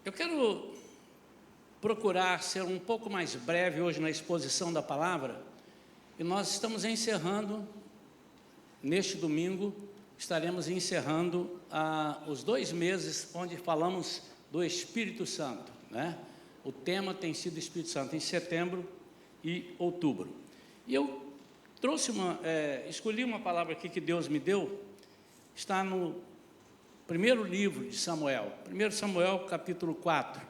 Eu quero procurar ser um pouco mais breve hoje na exposição da palavra, e nós estamos encerrando, neste domingo, estaremos encerrando os 2 meses onde falamos do Espírito Santo, né? O tema tem sido Espírito Santo em setembro e outubro. E eu trouxe escolhi uma palavra aqui que Deus me deu, está no primeiro livro de Samuel, 1 Samuel capítulo 4.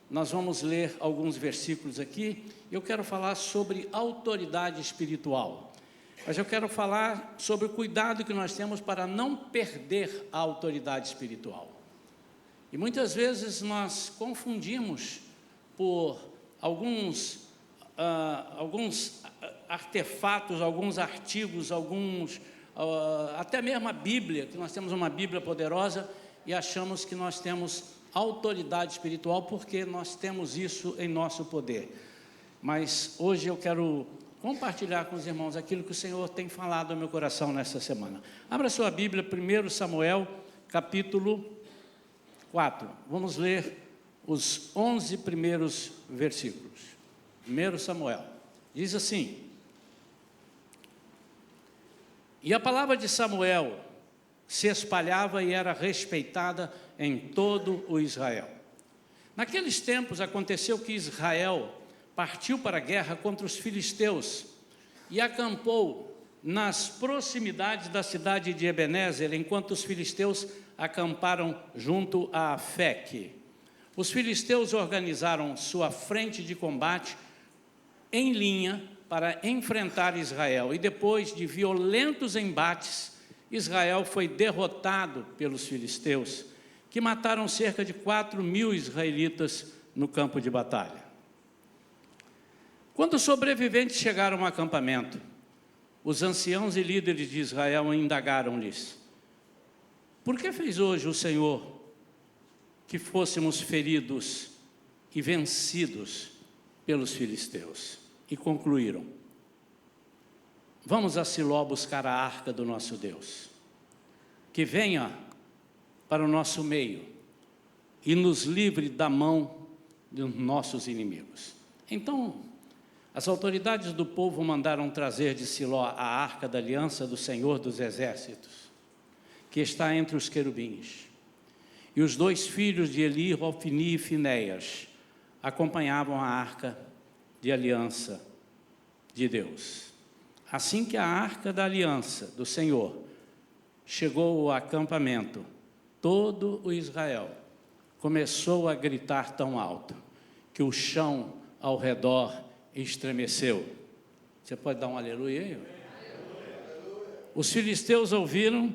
Nós vamos ler alguns versículos aqui. Eu quero falar sobre autoridade espiritual, mas eu quero falar sobre o cuidado que nós temos para não perder a autoridade espiritual. E muitas vezes nós confundimos por alguns artefatos, alguns artigos, até mesmo a Bíblia, que nós temos uma Bíblia poderosa e achamos que nós temos autoridade espiritual porque nós temos isso em nosso poder. Mas hoje eu quero compartilhar com os irmãos aquilo que o Senhor tem falado ao meu coração nessa semana. Abra sua Bíblia, 1 Samuel, capítulo 4. Vamos ler os 11 primeiros versículos. 1 Samuel. Diz assim: E a palavra de Samuel se espalhava e era respeitada em todo o Israel. Naqueles tempos aconteceu que Israel partiu para a guerra contra os filisteus e acampou nas proximidades da cidade de Ebenezer, enquanto os filisteus acamparam junto a Afeque. Os filisteus organizaram sua frente de combate em linha para enfrentar Israel, e depois de violentos embates, Israel foi derrotado pelos filisteus, que mataram cerca de 4.000 israelitas no campo de batalha. Quando os sobreviventes chegaram ao acampamento, os anciãos e líderes de Israel indagaram-lhes: por que fez hoje o Senhor que fôssemos feridos e vencidos pelos filisteus? E concluíram: vamos a Siló buscar a arca do nosso Deus, que venha para o nosso meio e nos livre da mão dos nossos inimigos. Então, as autoridades do povo mandaram trazer de Siló a arca da aliança do Senhor dos Exércitos, que está entre os querubins. E os 2 filhos de Eli, Ofni e Finéias, acompanhavam a arca de aliança de Deus. Assim que a arca da aliança do Senhor chegou ao acampamento, todo o Israel começou a gritar tão alto que o chão ao redor estremeceu. Você pode dar um aleluia aí? Os filisteus ouviram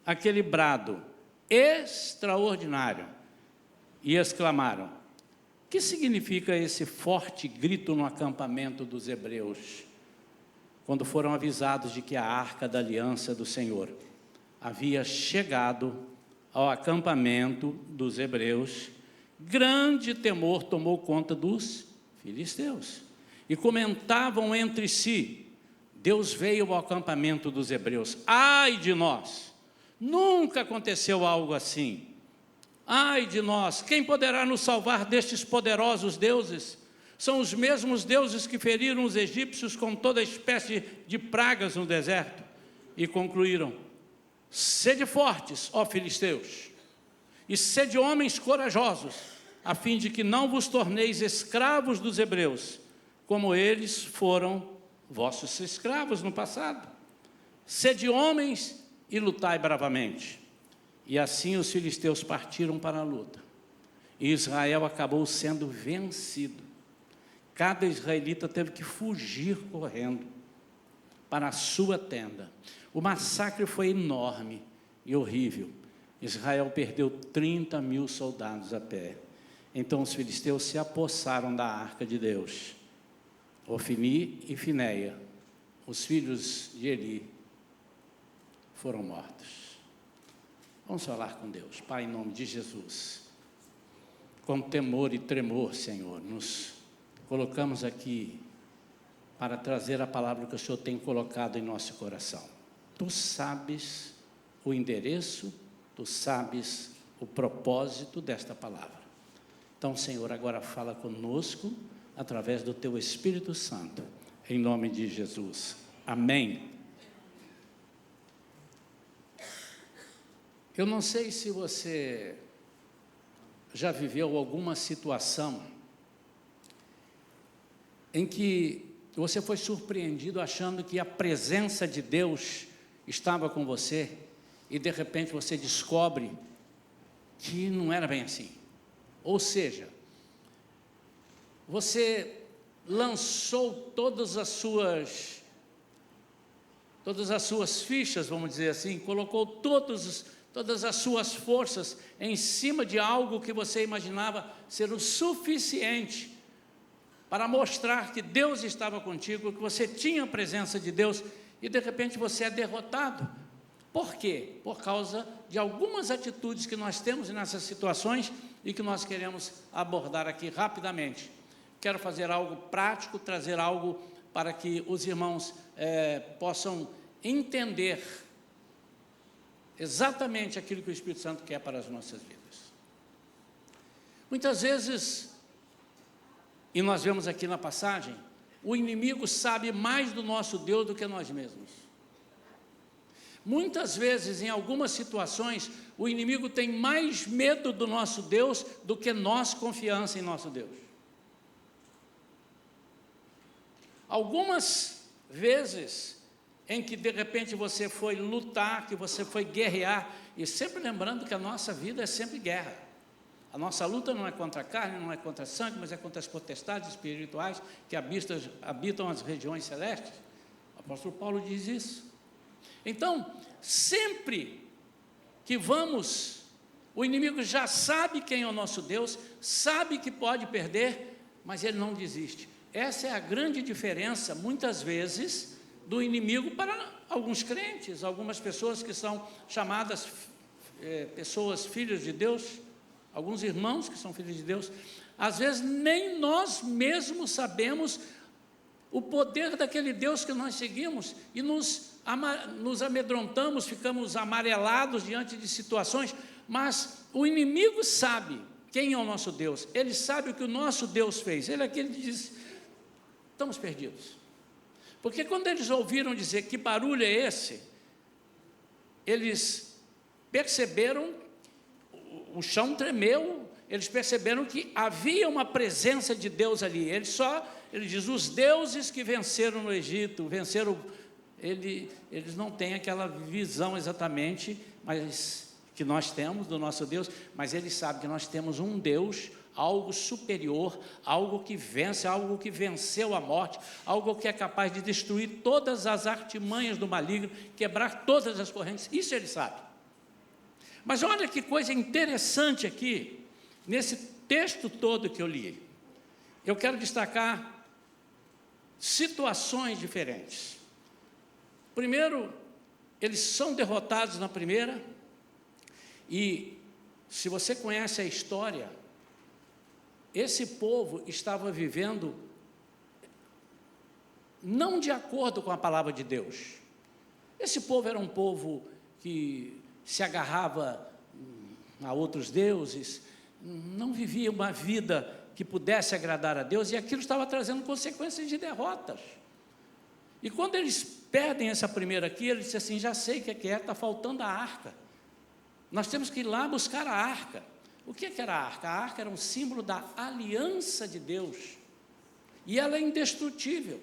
aquele brado extraordinário e exclamaram: o que significa esse forte grito no acampamento dos hebreus? Quando foram avisados de que a arca da aliança do Senhor havia chegado ao acampamento dos hebreus, grande temor tomou conta dos filisteus. E comentavam entre si: Deus veio ao acampamento dos hebreus. Ai de nós! Nunca aconteceu algo assim. Ai de nós! Quem poderá nos salvar destes poderosos deuses? São os mesmos deuses que feriram os egípcios com toda espécie de pragas no deserto. E concluíram: sede fortes, ó filisteus, e sede homens corajosos, a fim de que não vos torneis escravos dos hebreus, como eles foram vossos escravos no passado. Sede homens e lutai bravamente. E assim os filisteus partiram para a luta, e Israel acabou sendo vencido. Cada israelita teve que fugir correndo para a sua tenda. O massacre foi enorme e horrível. Israel perdeu 30.000 soldados a pé. Então os filisteus se apossaram da arca de Deus. Ofni e Finéia, os filhos de Eli, foram mortos. Vamos falar com Deus. Pai, em nome de Jesus, com temor e tremor, Senhor, nos colocamos aqui para trazer a palavra que o Senhor tem colocado em nosso coração. Tu sabes o endereço, tu sabes o propósito desta palavra. Então, Senhor, agora fala conosco através do Teu Espírito Santo, em nome de Jesus. Amém. Eu não sei se você já viveu alguma situação em que você foi surpreendido achando que a presença de Deus estava com você e de repente você descobre que não era bem assim. Ou seja, você lançou todas as suas fichas, vamos dizer assim, colocou todas as suas forças em cima de algo que você imaginava ser o suficiente para mostrar que Deus estava contigo, que você tinha a presença de Deus, e de repente você é derrotado. Por quê? Por causa de algumas atitudes que nós temos nessas situações e que nós queremos abordar aqui rapidamente. Quero fazer algo prático, trazer algo para que os irmãos possam entender exatamente aquilo que o Espírito Santo quer para as nossas vidas. Muitas vezes, e nós vemos aqui na passagem, o inimigo sabe mais do nosso Deus do que nós mesmos. Muitas vezes, em algumas situações, o inimigo tem mais medo do nosso Deus do que nós confiança em nosso Deus. Algumas vezes em que de repente você foi lutar, que você foi guerrear, e sempre lembrando que a nossa vida é sempre guerra. A nossa luta não é contra a carne, não é contra a sangue, mas é contra as potestades espirituais que habitam as regiões celestes. O apóstolo Paulo diz isso. Então, sempre que o inimigo já sabe quem é o nosso Deus, sabe que pode perder, mas ele não desiste. Essa é a grande diferença, muitas vezes, do inimigo para alguns crentes, algumas pessoas que são chamadas pessoas filhos de Deus, alguns irmãos que são filhos de Deus. Às vezes nem nós mesmos sabemos o poder daquele Deus que nós seguimos e nos amedrontamos, ficamos amarelados diante de situações, mas o inimigo sabe quem é o nosso Deus, ele sabe o que o nosso Deus fez. Ele é aquele que diz: estamos perdidos. Porque quando eles ouviram dizer que barulho é esse, eles perceberam, o chão tremeu, eles perceberam que havia uma presença de Deus ali. Ele diz, os deuses que venceram no Egito, eles não têm aquela visão exatamente, mas que nós temos do nosso Deus, mas eles sabem que nós temos um Deus, algo superior, algo que vence, algo que venceu a morte, algo que é capaz de destruir todas as artimanhas do maligno, quebrar todas as correntes. Isso ele sabe. Mas olha que coisa interessante aqui, nesse texto todo que eu li. Eu quero destacar situações diferentes. Primeiro, eles são derrotados na primeira, e se você conhece a história, esse povo estava vivendo não de acordo com a palavra de Deus. Esse povo era um povo que se agarrava a outros deuses, não vivia uma vida que pudesse agradar a Deus, e aquilo estava trazendo consequências de derrotas. E quando eles perdem essa primeira aqui, eles dizem assim, já sei o que é, está faltando a arca. Nós temos que ir lá buscar a arca. O que era a arca? A arca era um símbolo da aliança de Deus, e ela é indestrutível.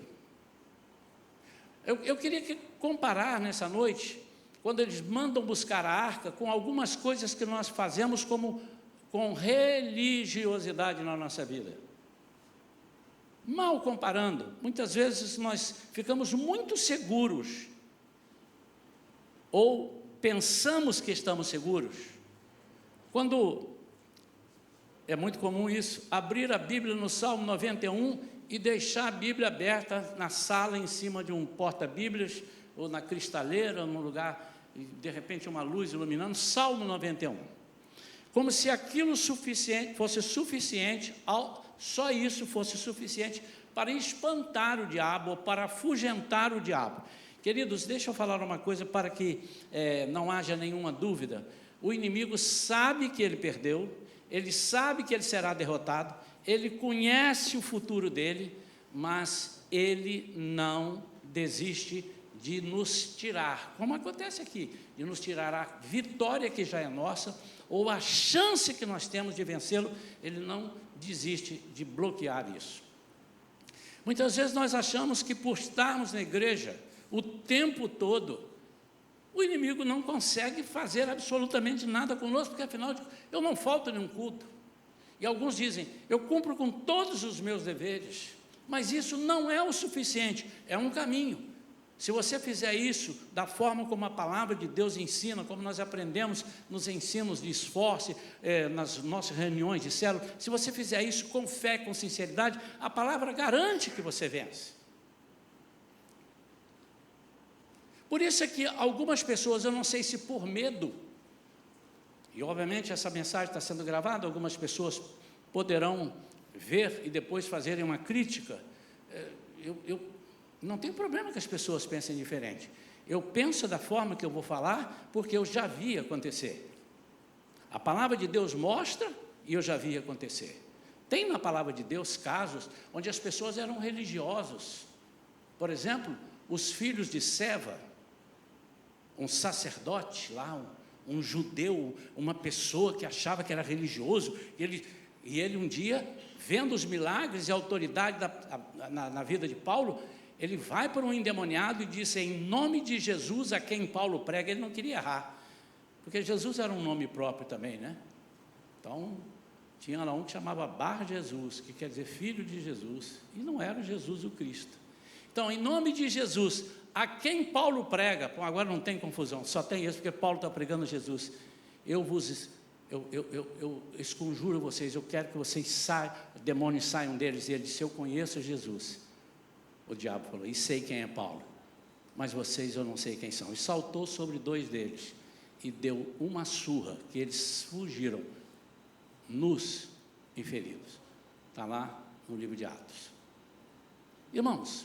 Eu queria comparar nessa noite, quando eles mandam buscar a arca, com algumas coisas que nós fazemos com religiosidade na nossa vida. Mal comparando, muitas vezes nós ficamos muito seguros, ou pensamos que estamos seguros, quando é muito comum isso, abrir a Bíblia no Salmo 91 e deixar a Bíblia aberta na sala, em cima de um porta-bíblias, ou na cristaleira, num lugar, e de repente uma luz iluminando, Salmo 91. Como se aquilo fosse suficiente, só isso fosse suficiente para espantar o diabo, ou para afugentar o diabo. Queridos, deixa eu falar uma coisa para que não haja nenhuma dúvida. O inimigo sabe que ele perdeu, ele sabe que ele será derrotado, ele conhece o futuro dele, mas ele não desiste de nos tirar, como acontece aqui, de nos tirar a vitória que já é nossa, ou a chance que nós temos de vencê-lo. Ele não desiste de bloquear isso. Muitas vezes nós achamos que por estarmos na igreja o tempo todo, o inimigo não consegue fazer absolutamente nada conosco, porque afinal eu não falto nenhum culto. E alguns dizem, eu cumpro com todos os meus deveres, mas isso não é o suficiente, é um caminho. Se você fizer isso da forma como a palavra de Deus ensina, como nós aprendemos nos ensinos de esforço, nas nossas reuniões de célula, se você fizer isso com fé, com sinceridade, a palavra garante que você vence. Por isso é que algumas pessoas, eu não sei se por medo, e obviamente essa mensagem está sendo gravada, algumas pessoas poderão ver e depois fazerem uma crítica. Eu não tem problema que as pessoas pensem diferente. Eu penso da forma que eu vou falar, porque eu já vi acontecer. A palavra de Deus mostra e eu já vi acontecer. Tem na palavra de Deus casos onde as pessoas eram religiosos. Por exemplo, os filhos de Seva, um sacerdote lá, um judeu, uma pessoa que achava que era religioso, e ele um dia, vendo os milagres e a autoridade na vida de Paulo, ele vai para um endemoniado e diz, em nome de Jesus a quem Paulo prega. Ele não queria errar, porque Jesus era um nome próprio também, né? Então, tinha lá um que chamava Bar Jesus, que quer dizer filho de Jesus, e não era Jesus o Cristo. Então, em nome de Jesus, a quem Paulo prega, bom, agora não tem confusão, só tem isso, porque Paulo está pregando Jesus. Eu esconjuro vocês, eu quero que vocês saiam, demônios saiam deles. E ele disse, eu conheço Jesus. O diabo falou, e sei quem é Paulo, mas vocês eu não sei quem são. E saltou sobre 2 deles, e deu uma surra, que eles fugiram, nus e feridos. Está lá no livro de Atos. Irmãos,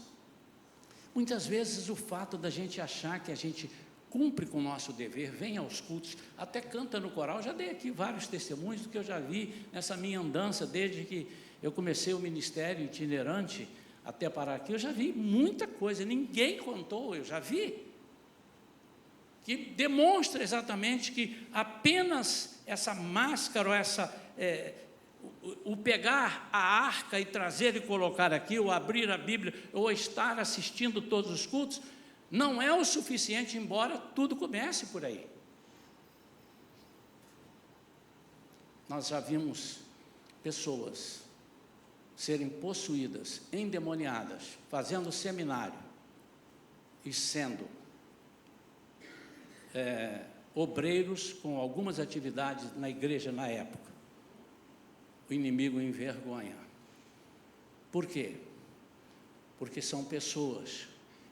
muitas vezes o fato da gente achar que a gente cumpre com o nosso dever, vem aos cultos, até canta no coral. Já dei aqui vários testemunhos do que eu já vi nessa minha andança, desde que eu comecei o ministério itinerante até parar aqui. Eu já vi muita coisa, ninguém contou, eu já vi, que demonstra exatamente que apenas essa máscara, ou o pegar a arca e trazer e colocar aqui, ou abrir a Bíblia, ou estar assistindo todos os cultos, não é o suficiente, embora tudo comece por aí. Nós já vimos pessoas serem possuídas, endemoniadas, fazendo seminário e sendo obreiros com algumas atividades na igreja na época. O inimigo envergonha. Por quê? Porque são pessoas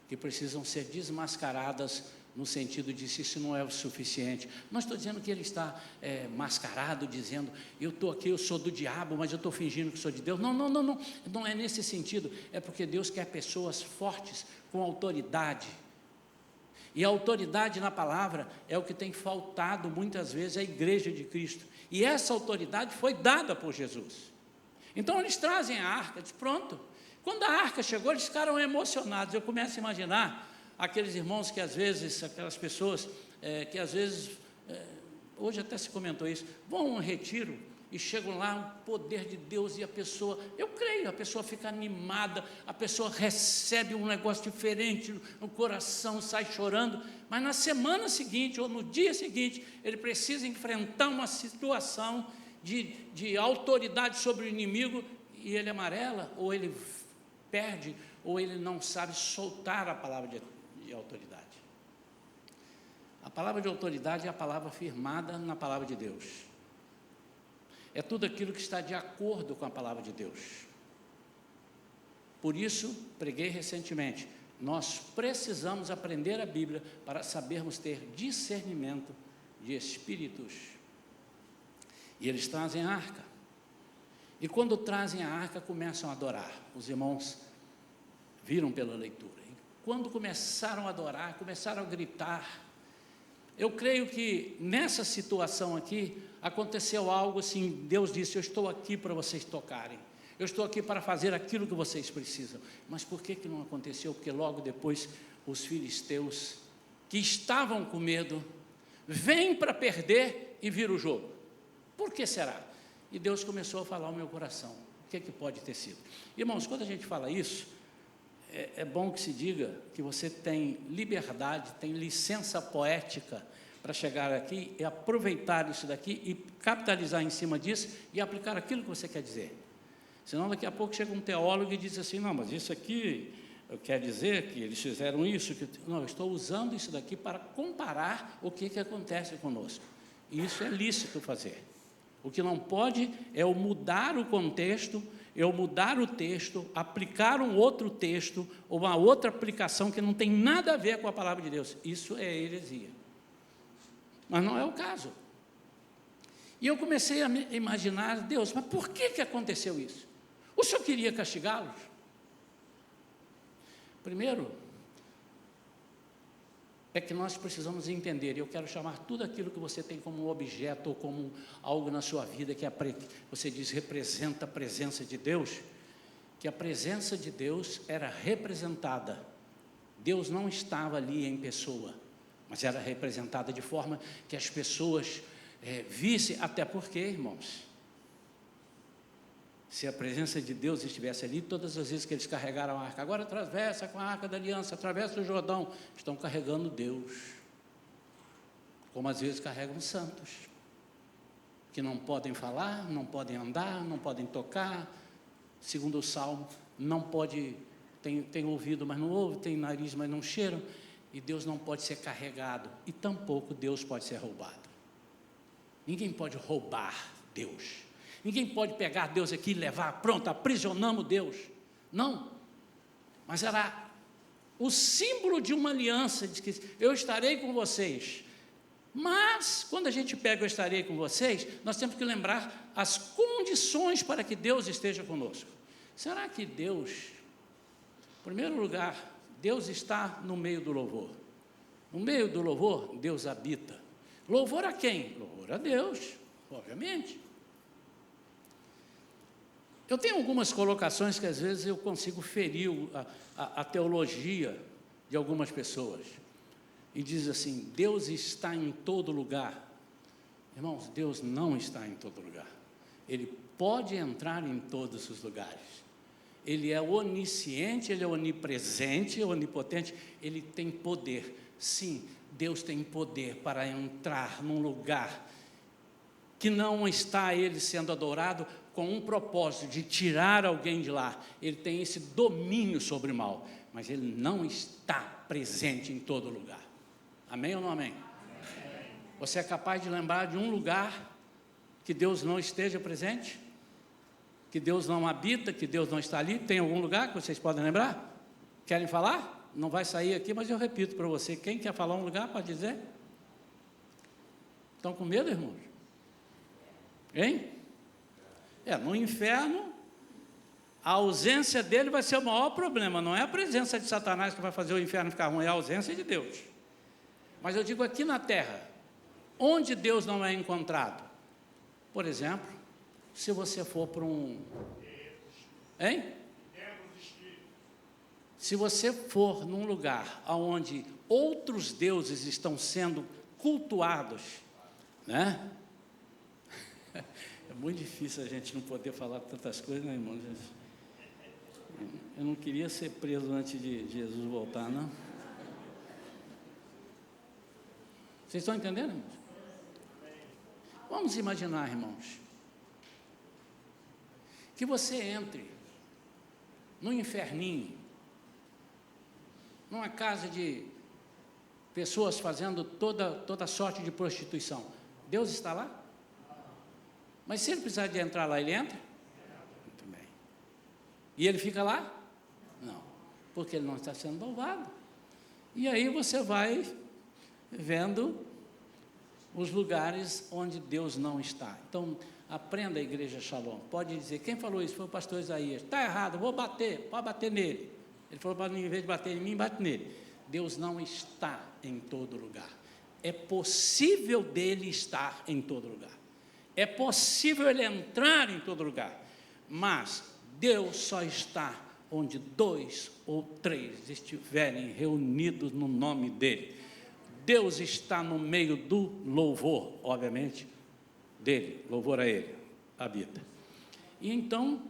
que precisam ser desmascaradas, no sentido de se isso não é o suficiente. Não estou dizendo que ele está mascarado, dizendo, eu estou aqui, eu sou do diabo, mas eu estou fingindo que sou de Deus. Não é nesse sentido. É porque Deus quer pessoas fortes, com autoridade. E a autoridade na palavra é o que tem faltado muitas vezes à igreja de Cristo. E essa autoridade foi dada por Jesus. Então eles trazem a arca, diz, pronto. Quando a arca chegou, eles ficaram emocionados. Eu começo a imaginar aqueles irmãos que às vezes, aquelas pessoas que às vezes, hoje até se comentou isso, vão a um retiro e chegam lá, o poder de Deus, e a pessoa, eu creio, a pessoa fica animada, a pessoa recebe um negócio diferente no coração, sai chorando, mas na semana seguinte, ou no dia seguinte, ele precisa enfrentar uma situação de autoridade sobre o inimigo, e ele amarela, ou ele perde, ou ele não sabe soltar a palavra de autoridade. A palavra de autoridade é a palavra firmada na palavra de Deus. É tudo aquilo que está de acordo com a palavra de Deus. Por isso, preguei recentemente, nós precisamos aprender a Bíblia para sabermos ter discernimento de espíritos. E eles trazem a arca. E quando trazem a arca, começam a adorar. Os irmãos viram pela leitura. E quando começaram a adorar, começaram a gritar, Eu creio que nessa situação aqui, aconteceu algo assim, Deus disse, eu estou aqui para vocês tocarem, eu estou aqui para fazer aquilo que vocês precisam. Mas por que não aconteceu? Porque logo depois, os filisteus, que estavam com medo, vêm para perder e viram o jogo. Por que será? E Deus começou a falar ao meu coração, o que pode ter sido? Irmãos, quando a gente fala isso, é bom que se diga que você tem liberdade, tem licença poética para chegar aqui e aproveitar isso daqui e capitalizar em cima disso e aplicar aquilo que você quer dizer. Senão daqui a pouco chega um teólogo e diz assim, não, mas isso aqui quer dizer que eles fizeram isso. Não, eu estou usando isso daqui para comparar o que acontece conosco. E isso é lícito fazer. O que não pode é eu mudar o contexto, eu mudar o texto, aplicar um outro texto, ou uma outra aplicação que não tem nada a ver com a palavra de Deus. Isso é heresia. Mas não é o caso. E eu comecei a imaginar, Deus, mas por que aconteceu isso? O Senhor queria castigá-los? Primeiro, é que nós precisamos entender, e eu quero chamar tudo aquilo que você tem como objeto ou como algo na sua vida que você diz representa a presença de Deus, que a presença de Deus era representada. Deus não estava ali em pessoa, mas era representada de forma que as pessoas vissem, até porque, irmãos, se a presença de Deus estivesse ali, todas as vezes que eles carregaram a arca, agora atravessa com a arca da aliança, atravessa o Jordão, estão carregando Deus, como às vezes carregam santos, que não podem falar, não podem andar, não podem tocar, segundo o Salmo, não pode, tem ouvido, mas não ouve, tem nariz, mas não cheira, e Deus não pode ser carregado, e tampouco Deus pode ser roubado. Ninguém pode roubar Deus. Ninguém pode pegar Deus aqui e levar, pronto, aprisionamos Deus. Não, mas era o símbolo de uma aliança, de que eu estarei com vocês. Mas, quando a gente pega eu estarei com vocês, nós temos que lembrar as condições para que Deus esteja conosco. Será que Deus, em primeiro lugar, Deus está no meio do louvor? No meio do louvor, Deus habita. Louvor a quem? Louvor a Deus, obviamente. Eu tenho algumas colocações que às vezes eu consigo ferir a teologia de algumas pessoas. E diz assim, Deus está em todo lugar. Irmãos, Deus não está em todo lugar. Ele pode entrar em todos os lugares. Ele é onisciente, Ele é onipresente, onipotente, Ele tem poder. Sim, Deus tem poder para entrar num lugar que não está Ele sendo adorado, com um propósito de tirar alguém de lá. Ele tem esse domínio sobre o mal, mas Ele não está presente em todo lugar. Amém ou não amém? Amém. Você é capaz de lembrar de um lugar que Deus não esteja presente? Que Deus não habita, que Deus não está ali? Tem algum lugar que vocês podem lembrar? Querem falar? Não vai sair aqui, mas eu repito para você. Quem quer falar um lugar, pode dizer? Estão com medo, irmãos? Hein? No inferno, a ausência dele vai ser o maior problema, não é a presença de Satanás que vai fazer o inferno ficar ruim, é a ausência de Deus. Mas eu digo aqui na terra, onde Deus não é encontrado? Por exemplo, se você for para se você for num lugar onde outros deuses estão sendo cultuados, né? É muito difícil a gente não poder falar tantas coisas, né, irmãos? Eu não queria ser preso antes de Jesus voltar, não. Vocês estão entendendo, irmãos? Vamos imaginar, irmãos, que você entre num inferninho, numa casa de pessoas fazendo toda sorte de prostituição. Deus está lá? Mas se ele precisar de entrar lá, ele entra? Muito bem. E ele fica lá? Não, porque ele não está sendo louvado. E aí você vai vendo os lugares onde Deus não está. Então, aprenda a igreja Shalom. Pode dizer, quem falou isso? Foi o pastor Isaías. Está errado, vou bater, pode bater nele. Ele falou, em vez de bater em mim, bate nele. Deus não está em todo lugar. é possível dele estar em todo lugar. É possível ele entrar em todo lugar. Mas Deus só está onde 2 ou 3 estiverem reunidos no nome dele. Deus está no meio do louvor, obviamente, dele, louvor a ele, habita. E então,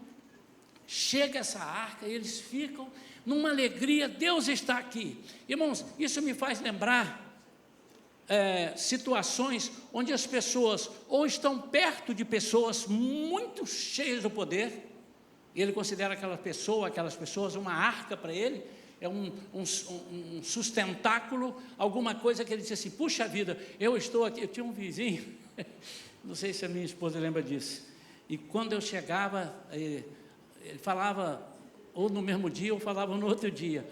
chega essa arca e eles ficam numa alegria, Deus está aqui. Irmãos, isso me faz lembrar situações onde as pessoas ou estão perto de pessoas muito cheias do poder, e ele considera aquelas pessoas uma arca para ele, é um sustentáculo, alguma coisa que ele diz assim, puxa vida, eu estou aqui. Eu tinha um vizinho, não sei se a minha esposa lembra disso, e quando eu chegava, ele falava, ou no mesmo dia, ou falava no outro dia,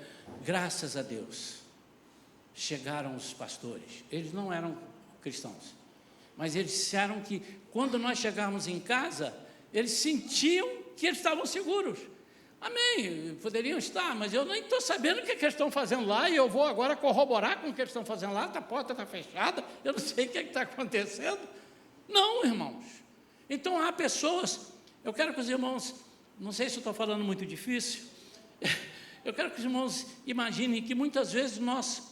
graças a Deus, chegaram os pastores. Eles não eram cristãos, mas eles disseram que quando nós chegávamos em casa, eles sentiam que eles estavam seguros. Amém, poderiam estar, mas eu nem estou sabendo o que eles estão fazendo lá, e eu vou agora corroborar com o que eles estão fazendo lá, a porta está fechada, eu não sei o que está acontecendo. Não, irmãos. Então há pessoas, eu quero que os irmãos, não sei se eu estou falando muito difícil, eu quero que os irmãos imaginem que muitas vezes nós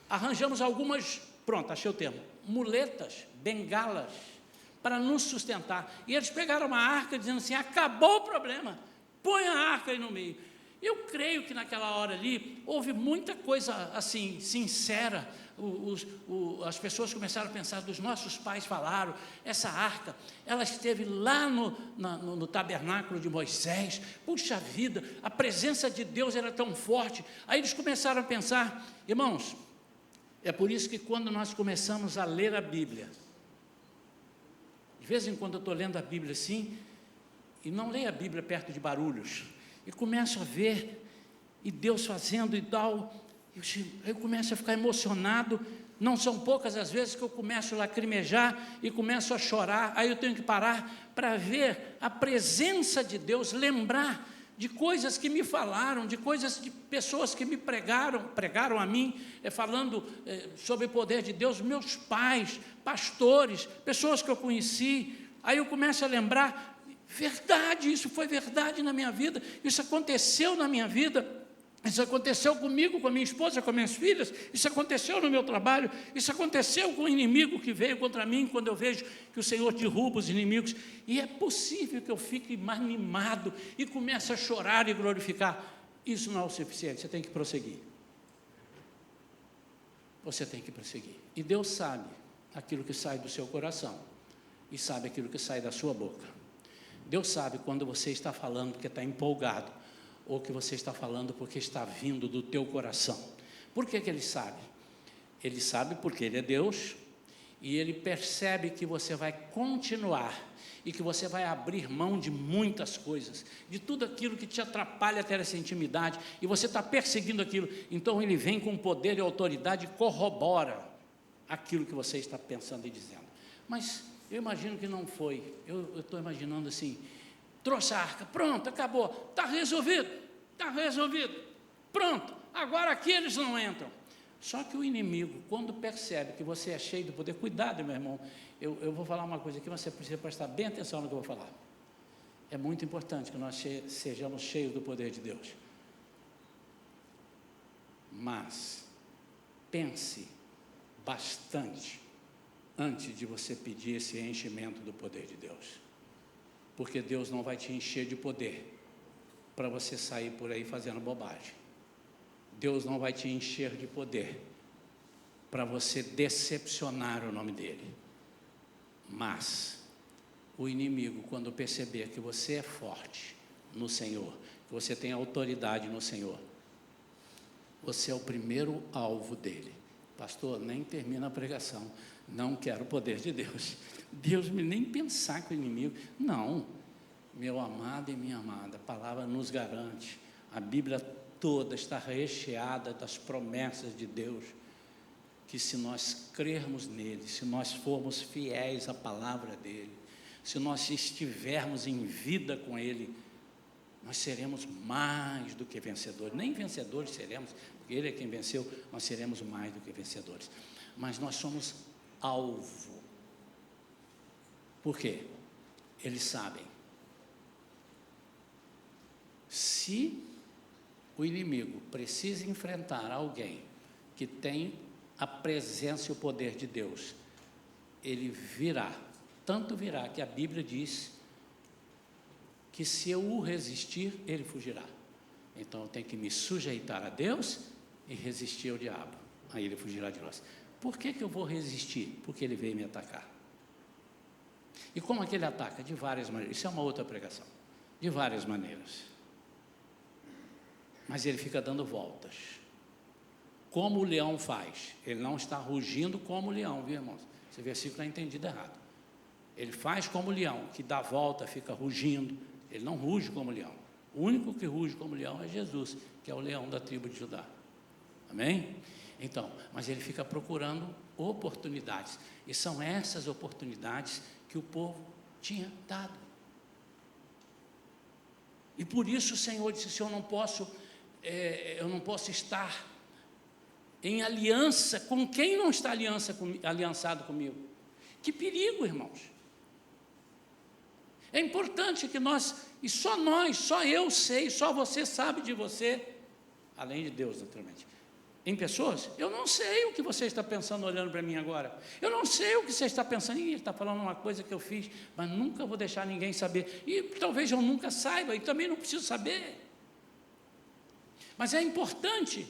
arranjamos algumas, pronto, achei o termo, muletas, bengalas, para nos sustentar, e eles pegaram uma arca dizendo assim, acabou o problema, põe a arca aí no meio. Eu creio que naquela hora ali, houve muita coisa assim, sincera, as pessoas começaram a pensar, dos nossos pais falaram, essa arca, ela esteve lá no tabernáculo de Moisés, puxa vida, a presença de Deus era tão forte, aí eles começaram a pensar, irmãos, é por isso que quando nós começamos a ler a Bíblia, de vez em quando eu estou lendo a Bíblia assim, e não leio a Bíblia perto de barulhos, e começo a ver, e Deus fazendo e tal, eu começo a ficar emocionado, não são poucas as vezes que eu começo a lacrimejar, e começo a chorar, aí eu tenho que parar, para ver a presença de Deus, lembrar de coisas que me falaram, de coisas de pessoas que me pregaram a mim, falando sobre o poder de Deus, meus pais, pastores, pessoas que eu conheci, aí eu começo a lembrar, verdade, isso foi verdade na minha vida, isso aconteceu na minha vida, isso aconteceu comigo, com a minha esposa, com as minhas filhas, isso aconteceu no meu trabalho, isso aconteceu com o inimigo que veio contra mim, quando eu vejo que o Senhor derruba os inimigos, e é possível que eu fique animado, e comece a chorar e glorificar. Isso não é o suficiente, você tem que prosseguir. Você tem que prosseguir, e Deus sabe aquilo que sai do seu coração, e sabe aquilo que sai da sua boca. Deus sabe quando você está falando porque está empolgado, ou que você está falando porque está vindo do teu coração. Por que Ele sabe? Ele sabe porque Ele é Deus, e Ele percebe que você vai continuar, e que você vai abrir mão de muitas coisas, de tudo aquilo que te atrapalha a ter essa intimidade, e você está perseguindo aquilo, então Ele vem com poder e autoridade e corrobora aquilo que você está pensando e dizendo. Mas eu imagino que não foi, eu estou imaginando assim, trouxe a arca, pronto, acabou, está resolvido, pronto, agora aqui eles não entram. Só que o inimigo, quando percebe que você é cheio de poder, cuidado, meu irmão, eu vou falar uma coisa aqui, você precisa prestar bem atenção no que eu vou falar. É muito importante que nós sejamos cheios do poder de Deus. Mas, pense bastante antes de você pedir esse enchimento do poder de Deus. Porque Deus não vai te encher de poder para você sair por aí fazendo bobagem. Deus não vai te encher de poder para você decepcionar o nome dEle. Mas o inimigo, quando perceber que você é forte no Senhor, que você tem autoridade no Senhor, você é o primeiro alvo dele. Pastor, nem termina a pregação, não quero o poder de Deus. Deus me nem pensar com o inimigo. Não, meu amado e minha amada, a palavra nos garante, a Bíblia toda está recheada das promessas de Deus, que se nós crermos nele, se nós formos fiéis à palavra dele, se nós estivermos em vida com ele, nós seremos mais do que vencedores, nem vencedores seremos, porque Ele é quem venceu, nós seremos mais do que vencedores. Mas nós somos alvo. Por quê? Eles sabem. Se o inimigo precisa enfrentar alguém que tem a presença e o poder de Deus, ele virá, tanto virá que a Bíblia diz que se eu o resistir, ele fugirá. Então eu tenho que me sujeitar a Deus e resistir ao diabo, aí ele fugirá de nós. Por que eu vou resistir? Porque ele veio me atacar. E como é que ele ataca? De várias maneiras. Isso é uma outra pregação. De várias maneiras. Mas ele fica dando voltas. Como o leão faz? Ele não está rugindo como o leão, viu, irmãos? Esse versículo é entendido errado. Ele faz como o leão, que dá volta, fica rugindo. Ele não ruge como o leão. O único que ruge como leão é Jesus, que é o leão da tribo de Judá. Amém? Então, mas ele fica procurando oportunidades. E são essas oportunidades que o povo tinha dado. E por isso o Senhor disse assim, eu não posso estar em aliança com quem não está aliançado comigo. Que perigo, irmãos. É importante que nós, só eu sei, só você sabe de você, além de Deus, naturalmente. Em pessoas, eu não sei o que você está pensando olhando para mim agora. Eu não sei o que você está pensando. Ele está falando uma coisa que eu fiz, mas nunca vou deixar ninguém saber. E talvez eu nunca saiba, e também não preciso saber. Mas é importante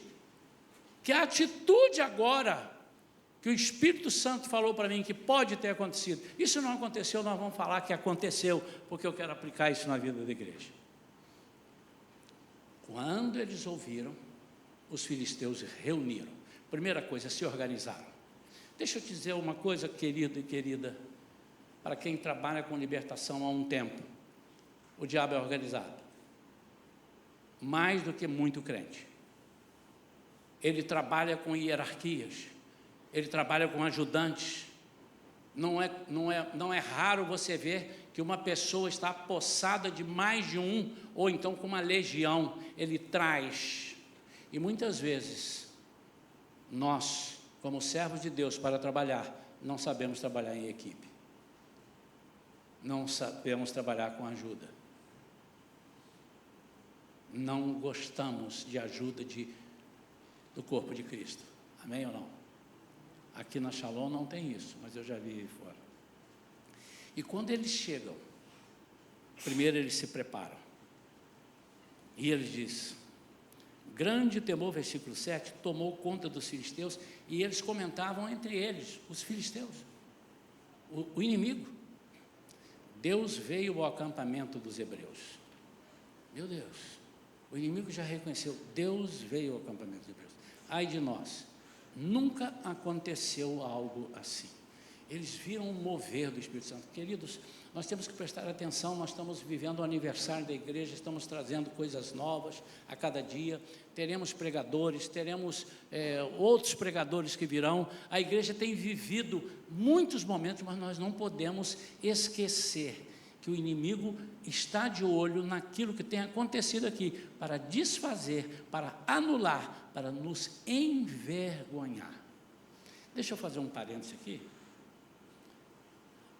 que a atitude agora, que o Espírito Santo falou para mim que pode ter acontecido, isso não aconteceu, nós vamos falar que aconteceu, porque eu quero aplicar isso na vida da igreja. Quando eles ouviram, os filisteus reuniram. Primeira coisa, se organizaram. Deixa eu te dizer uma coisa, querido e querida, para quem trabalha com libertação há um tempo, o diabo é organizado, mais do que muito crente. Ele trabalha com hierarquias, ele trabalha com ajudantes. Não é raro você ver que uma pessoa está apossada de mais de um, ou então com uma legião, ele traz. E muitas vezes, nós, como servos de Deus para trabalhar, não sabemos trabalhar em equipe. Não sabemos trabalhar com ajuda. Não gostamos de ajuda do corpo de Cristo. Amém ou não? Aqui na Shalom não tem isso, mas eu já vi aí fora. E quando eles chegam, primeiro eles se preparam. E eles dizem, grande temor, versículo 7, tomou conta dos filisteus, e eles comentavam entre eles, os filisteus, o inimigo. Deus veio ao acampamento dos hebreus. Meu Deus, o inimigo já reconheceu, Deus veio ao acampamento dos hebreus. Ai de nós, nunca aconteceu algo assim. Eles viram o mover do Espírito Santo. Queridos, nós temos que prestar atenção, nós estamos vivendo o aniversário da igreja, estamos trazendo coisas novas a cada dia, teremos pregadores, teremos outros pregadores que virão. A igreja tem vivido muitos momentos, mas nós não podemos esquecer que o inimigo está de olho naquilo que tem acontecido aqui, para desfazer, para anular, para nos envergonhar. Deixa eu fazer um parênteses aqui.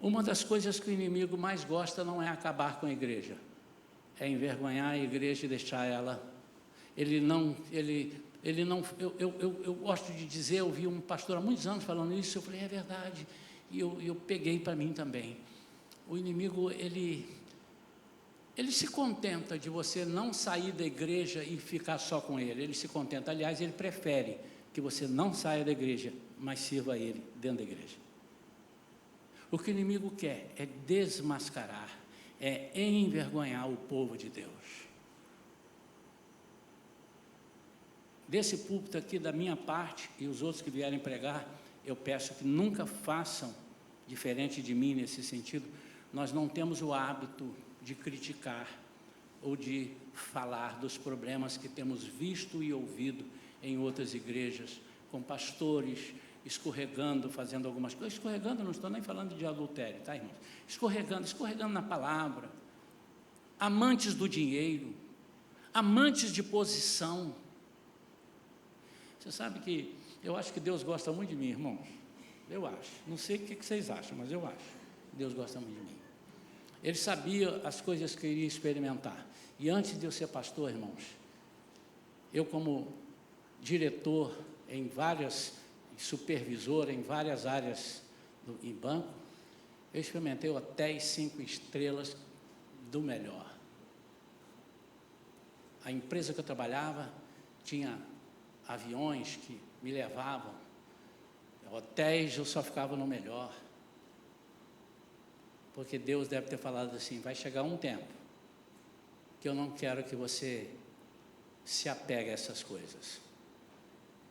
Uma das coisas que o inimigo mais gosta não é acabar com a igreja, é envergonhar a igreja e deixar ela. Eu gosto de dizer, eu vi um pastor há muitos anos falando isso, eu falei, é verdade, e eu peguei para mim também. O inimigo, ele se contenta de você não sair da igreja e ficar só com ele se contenta, aliás, ele prefere que você não saia da igreja, mas sirva a ele dentro da igreja. O que o inimigo quer é desmascarar, é envergonhar o povo de Deus. Desse púlpito aqui, da minha parte, e os outros que vierem pregar, eu peço que nunca façam diferente de mim nesse sentido. Nós não temos o hábito de criticar ou de falar dos problemas que temos visto e ouvido em outras igrejas, com pastores escorregando, fazendo algumas coisas. Escorregando, não estou nem falando de adultério, tá, irmãos? Escorregando na palavra, amantes do dinheiro, amantes de posição. Você sabe que eu acho que Deus gosta muito de mim, irmãos. Eu acho. Não sei o que vocês acham, mas eu acho. Deus gosta muito de mim. Ele sabia as coisas que eu iria experimentar. E antes de eu ser pastor, irmãos, eu como diretor supervisor em várias áreas em banco, eu experimentei hotéis 5 estrelas do melhor. A empresa que eu trabalhava tinha aviões que me levavam, hotéis eu só ficava no melhor, porque Deus deve ter falado assim, vai chegar um tempo que eu não quero que você se apegue a essas coisas.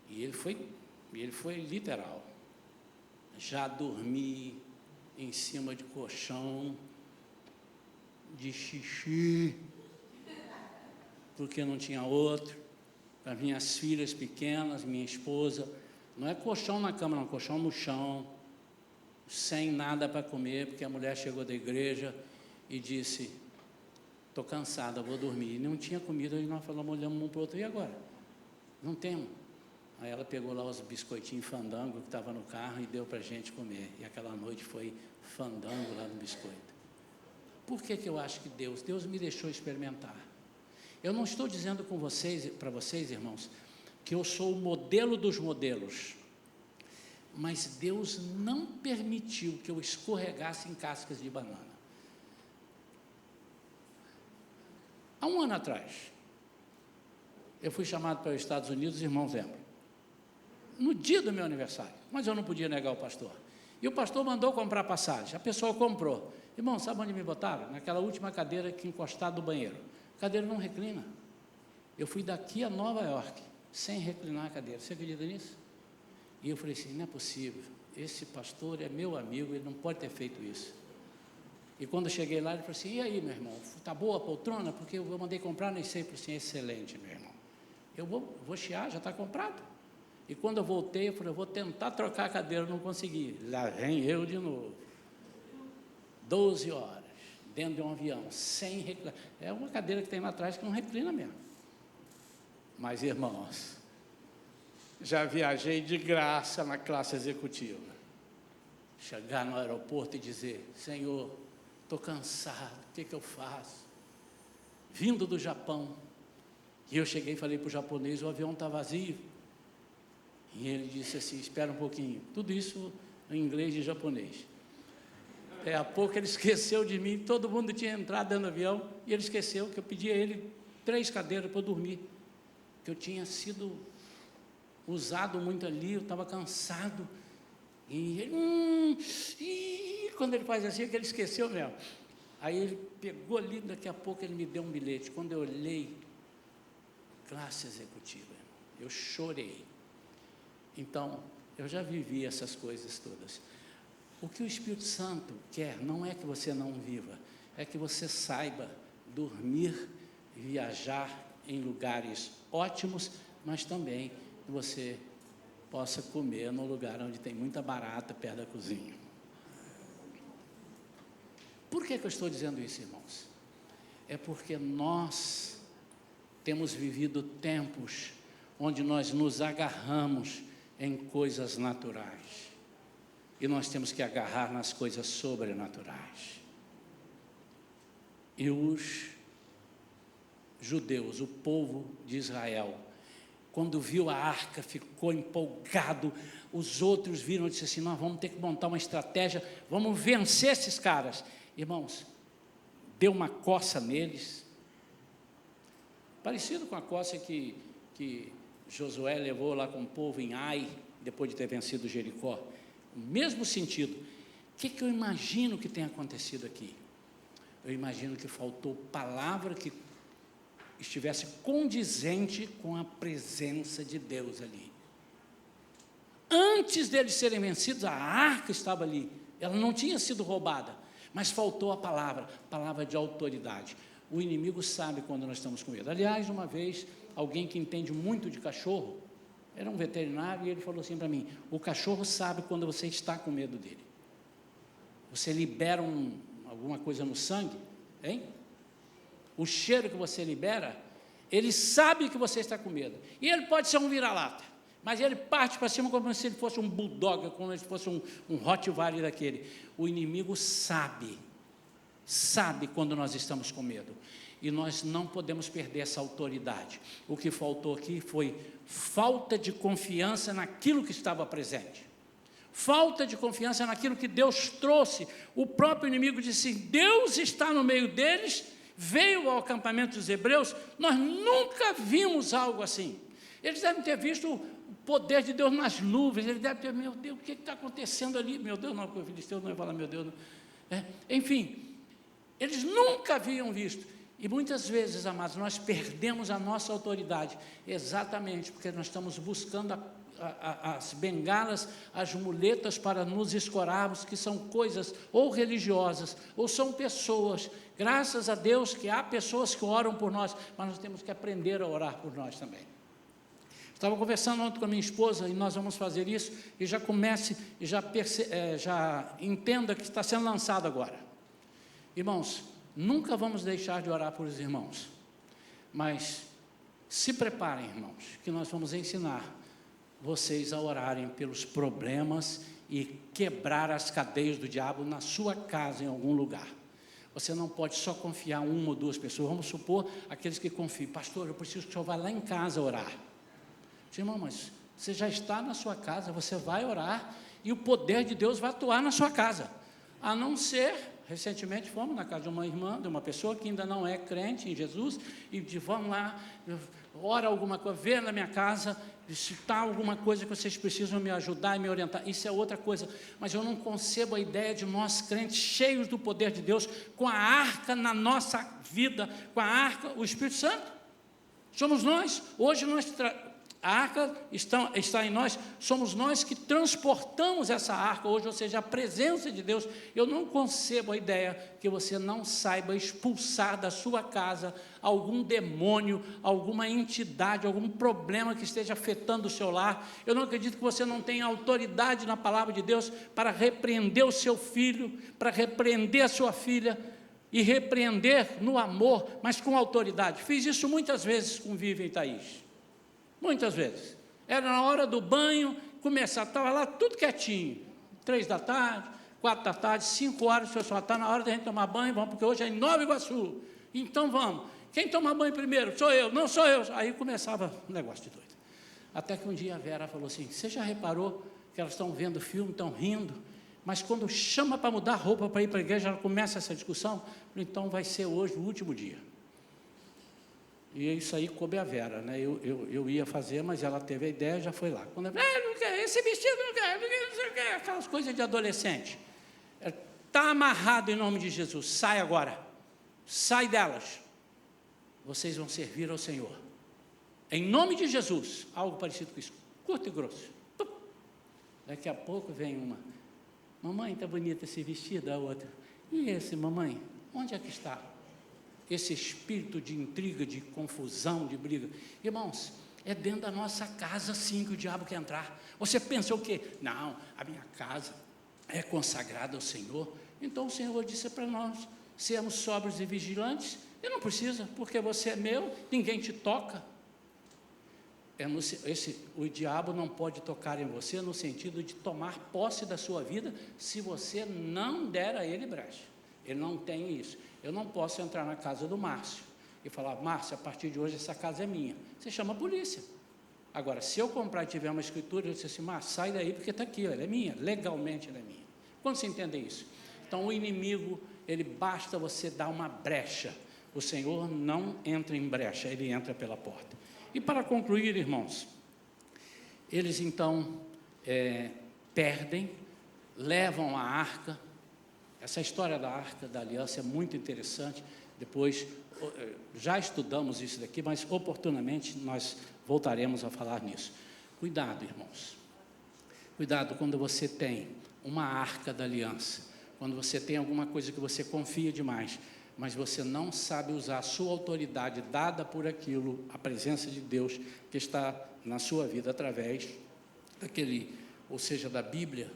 E ele foi literal. Já dormi em cima de colchão de xixi, porque não tinha outro, para minhas filhas pequenas, minha esposa. Não é colchão na cama, não, colchão no chão, sem nada para comer, porque a mulher chegou da igreja e disse, estou cansada, vou dormir. E não tinha comida, e nós falamos, olhamos um para o outro, e agora? Não temos. Aí ela pegou lá os biscoitinhos fandango que estava no carro e deu para a gente comer. E aquela noite foi fandango lá no biscoito. Por que eu acho que Deus me deixou experimentar? Eu não estou dizendo para vocês, irmãos, que eu sou o modelo dos modelos, mas Deus não permitiu que eu escorregasse em cascas de banana. Há um ano atrás, eu fui chamado para os Estados Unidos, os irmãos lembram, no dia do meu aniversário, mas eu não podia negar o pastor. E o pastor mandou comprar passagem, a pessoa comprou. Irmão, sabe onde me botaram? Naquela última cadeira que encostada do banheiro. A cadeira não reclina. Eu fui daqui a Nova York, sem reclinar a cadeira. Você acredita nisso? E eu falei assim, não é possível, esse pastor é meu amigo, ele não pode ter feito isso. E quando eu cheguei lá, ele falou assim, e aí, meu irmão, está boa a poltrona? Porque eu mandei comprar, nem sei. Eu falei assim, excelente, meu irmão. Eu vou chiar, já está comprado. E quando eu voltei, eu falei, eu vou tentar trocar a cadeira, não consegui. Lá vem eu de novo. 12 horas, dentro de um avião, sem reclinar. É uma cadeira que tem lá atrás que não reclina mesmo. Mas, irmãos, já viajei de graça na classe executiva. Chegar no aeroporto e dizer, Senhor, estou cansado, o que eu faço? Vindo do Japão. E eu cheguei e falei para o japonês, o avião está vazio. E ele disse assim, espera um pouquinho. Tudo isso em inglês e japonês. Daí a pouco ele esqueceu de mim, todo mundo tinha entrado dentro do avião, e ele esqueceu que eu pedi a ele 3 cadeiras para dormir, que eu tinha sido usado muito ali, eu estava cansado, e ele, quando ele faz assim, é que ele esqueceu mesmo. Aí ele pegou ali, daqui a pouco ele me deu um bilhete. Quando eu olhei, classe executiva, eu chorei. Então, eu já vivi essas coisas todas. O que o Espírito Santo quer não é que você não viva, é que você saiba dormir, viajar em lugares ótimos, mas também que você possa comer no lugar onde tem muita barata perto da cozinha. Por que eu estou dizendo isso, irmãos? É porque nós temos vivido tempos onde nós nos agarramos em coisas naturais. E nós temos que agarrar nas coisas sobrenaturais. E os judeus, o povo de Israel, quando viu a arca, ficou empolgado. Os outros viram e disseram assim, nós vamos ter que montar uma estratégia, vamos vencer esses caras. Irmãos, deu uma coça neles, parecido com a coça que Josué levou lá com o povo em Ai, depois de ter vencido Jericó. O mesmo sentido. O que eu imagino que tenha acontecido aqui? Eu imagino que faltou palavra que estivesse condizente com a presença de Deus ali. Antes deles serem vencidos, a arca estava ali. Ela não tinha sido roubada, mas faltou a palavra de autoridade. O inimigo sabe quando nós estamos com medo. Aliás, uma vez, alguém que entende muito de cachorro, era um veterinário, e ele falou assim para mim, o cachorro sabe quando você está com medo dele. Você libera alguma coisa no sangue, hein? O cheiro que você libera, ele sabe que você está com medo. E ele pode ser um vira-lata. Mas ele parte para cima como se ele fosse um bulldog, como se fosse um Rottweiler daquele. O inimigo sabe quando nós estamos com medo. E nós não podemos perder essa autoridade. O que faltou aqui foi falta de confiança naquilo que estava presente. Falta de confiança naquilo que Deus trouxe. O próprio inimigo disse: Deus está no meio deles, veio ao acampamento dos hebreus, nós nunca vimos algo assim. Eles devem ter visto o poder de Deus nas nuvens, eles devem ter, meu Deus, o que está acontecendo ali? Meu Deus, não, porque o filisteu não ia falar, meu Deus. Enfim, eles nunca haviam visto. E muitas vezes, amados, nós perdemos a nossa autoridade, exatamente porque nós estamos buscando as bengalas, as muletas para nos escorarmos, que são coisas ou religiosas, ou são pessoas. Graças a Deus que há pessoas que oram por nós, mas nós temos que aprender a orar por nós também. Estava conversando ontem com a minha esposa, e nós vamos fazer isso, e já comece, e já entenda que está sendo lançado agora. Irmãos, nunca vamos deixar de orar por os irmãos, mas se preparem, irmãos, que nós vamos ensinar vocês a orarem pelos problemas e quebrar as cadeias do diabo na sua casa, em algum lugar. Você não pode só confiar uma ou duas pessoas. Vamos supor aqueles que confiam: pastor, eu preciso que o senhor vá lá em casa orar. Irmão, mas você já está na sua casa, você vai orar e o poder de Deus vai atuar na sua casa. A não ser, recentemente fomos na casa de uma irmã, de uma pessoa que ainda não é crente em Jesus, e vamos lá, ora alguma coisa, vê na minha casa, se está alguma coisa que vocês precisam me ajudar e me orientar, isso é outra coisa. Mas eu não concebo a ideia de nós crentes cheios do poder de Deus, com a arca na nossa vida, com a arca, o Espírito Santo. Somos nós. Hoje a arca está em nós, somos nós que transportamos essa arca hoje, ou seja, a presença de Deus. Eu não concebo a ideia que você não saiba expulsar da sua casa algum demônio, alguma entidade, algum problema que esteja afetando o seu lar. Eu não acredito que você não tenha autoridade na palavra de Deus para repreender o seu filho, para repreender a sua filha, e repreender no amor, mas com autoridade. Fiz isso muitas vezes com Vivian e Thaís. Muitas vezes. Era na hora do banho, estava lá tudo quietinho. 3 da tarde, 4 da tarde, 5 horas, o pessoal está na hora de a gente tomar banho, vamos, porque hoje é em Nova Iguaçu. Então vamos. Quem toma banho primeiro? Sou eu, não sou eu. Aí começava um negócio de doido. Até que um dia a Vera falou assim: você já reparou que elas estão vendo filme, estão rindo, mas quando chama para mudar roupa para ir para a igreja, ela começa essa discussão? Então vai ser hoje o último dia. E isso aí coube a Vera, né? Eu ia fazer, mas ela teve a ideia e já foi lá. Quando ela não quer, esse vestido não quer, não quer, aquelas coisas de adolescente. Está amarrado em nome de Jesus, sai agora, sai delas. Vocês vão servir ao Senhor. Em nome de Jesus, algo parecido com isso, curto e grosso. Daqui a pouco vem uma: mamãe, está bonito esse vestido. A outra: e esse, mamãe, onde é que está? Esse espírito de intriga, de confusão, de briga. Irmãos, é dentro da nossa casa sim que o diabo quer entrar. Você pensa o quê? Não, a minha casa é consagrada ao Senhor. Então o Senhor disse para nós sermos sóbrios e vigilantes. E não precisa, porque você é meu, ninguém te toca. O diabo não pode tocar em você no sentido de tomar posse da sua vida se você não der a ele brecha. Ele não tem isso. Eu não posso entrar na casa do Márcio e falar: Márcio, a partir de hoje essa casa é minha. Você chama a polícia. Agora, se eu comprar e tiver uma escritura, eu disse assim: Márcio, sai daí porque está aqui, ela é minha, legalmente ela é minha. Quando você entende isso? Então o inimigo, ele basta você dar uma brecha. O Senhor não entra em brecha, ele entra pela porta. E para concluir, irmãos, eles então perdem, levam a arca. Essa história da arca da aliança é muito interessante. Depois, já estudamos isso daqui, mas oportunamente nós voltaremos a falar nisso. Cuidado, irmãos. Cuidado quando você tem uma arca da aliança, quando você tem alguma coisa que você confia demais, mas você não sabe usar a sua autoridade dada por aquilo, a presença de Deus que está na sua vida através da Bíblia.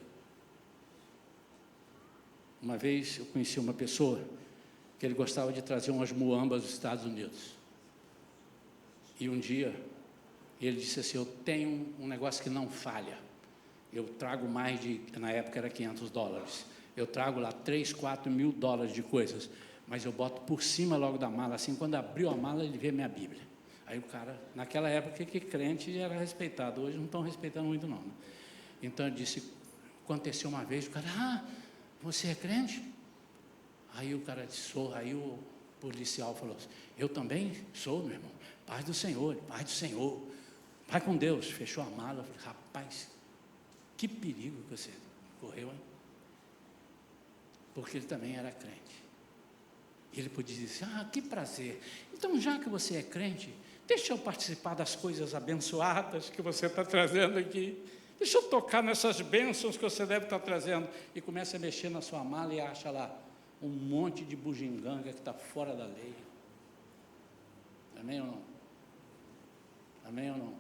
Uma vez eu conheci uma pessoa que ele gostava de trazer umas muambas dos Estados Unidos. E um dia Ele disse assim: eu tenho um negócio que não falha. Eu trago mais de, na época era $500. Eu trago lá 3, 4 mil dólares de coisas, mas eu boto por cima logo da mala, assim, quando abriu a mala, ele vê minha Bíblia. Aí o cara, naquela época que crente era respeitado, hoje não estão respeitando muito não, né? Então eu disse, aconteceu uma vez, o cara, você é crente? Aí o cara disse, sou. Aí o policial falou assim, eu também sou, meu irmão, paz do Senhor, vai com Deus. Fechou a mala. Eu falei, rapaz, que perigo que você correu, hein? Porque ele também era crente. Ele podia dizer, que prazer, então já que você é crente, deixa eu participar das coisas abençoadas que você está trazendo aqui, deixa eu tocar nessas bênçãos que você deve estar trazendo, e começa a mexer na sua mala e acha lá um monte de bugiganga que está fora da lei. Amém ou não? Amém ou não?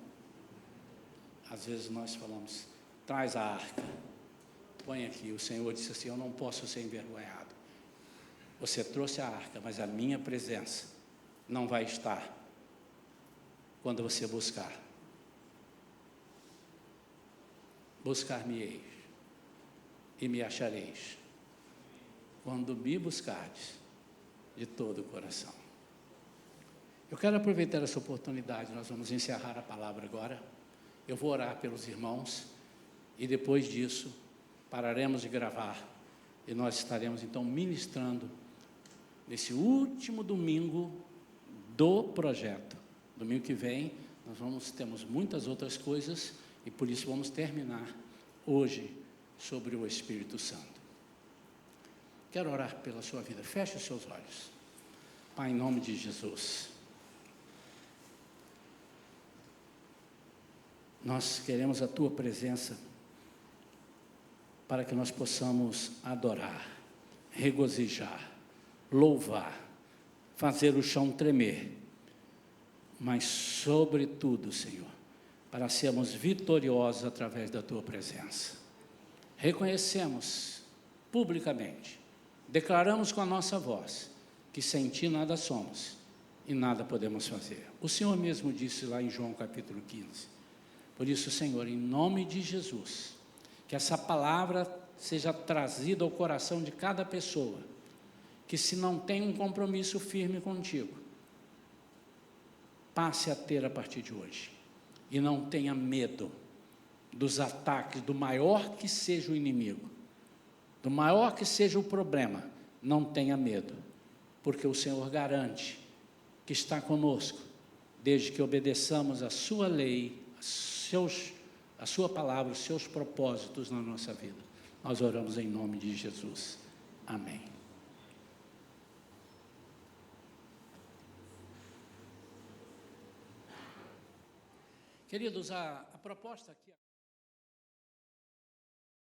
Às vezes nós falamos, traz a arca, põe aqui. O Senhor disse assim, eu não posso ser envergonhado. Você trouxe a arca, mas a minha presença não vai estar quando você buscar. Buscar-me-eis e me achareis, quando me buscardes de todo o coração. Eu quero aproveitar essa oportunidade, nós vamos encerrar a palavra agora. Eu vou orar pelos irmãos e depois disso pararemos de gravar e nós estaremos então ministrando nesse último domingo do projeto. Domingo que vem nós temos muitas outras coisas e por isso vamos terminar hoje sobre o Espírito Santo. Quero orar pela sua vida. Feche os seus olhos. Pai, em nome de Jesus, nós queremos a tua presença para que nós possamos adorar, regozijar, louvar, fazer o chão tremer, mas sobretudo, Senhor, para sermos vitoriosos através da tua presença. Reconhecemos publicamente, declaramos com a nossa voz que sem ti nada somos e nada podemos fazer. O Senhor mesmo disse lá em João capítulo 15. Por isso, Senhor, em nome de Jesus, que essa palavra seja trazida ao coração de cada pessoa, que se não tem um compromisso firme contigo, passe a ter a partir de hoje, e não tenha medo dos ataques, do maior que seja o inimigo, do maior que seja o problema, não tenha medo, porque o Senhor garante que está conosco, desde que obedeçamos a sua lei, a sua palavra, os seus propósitos na nossa vida. Nós oramos em nome de Jesus. Amém. Queridos, a proposta aqui...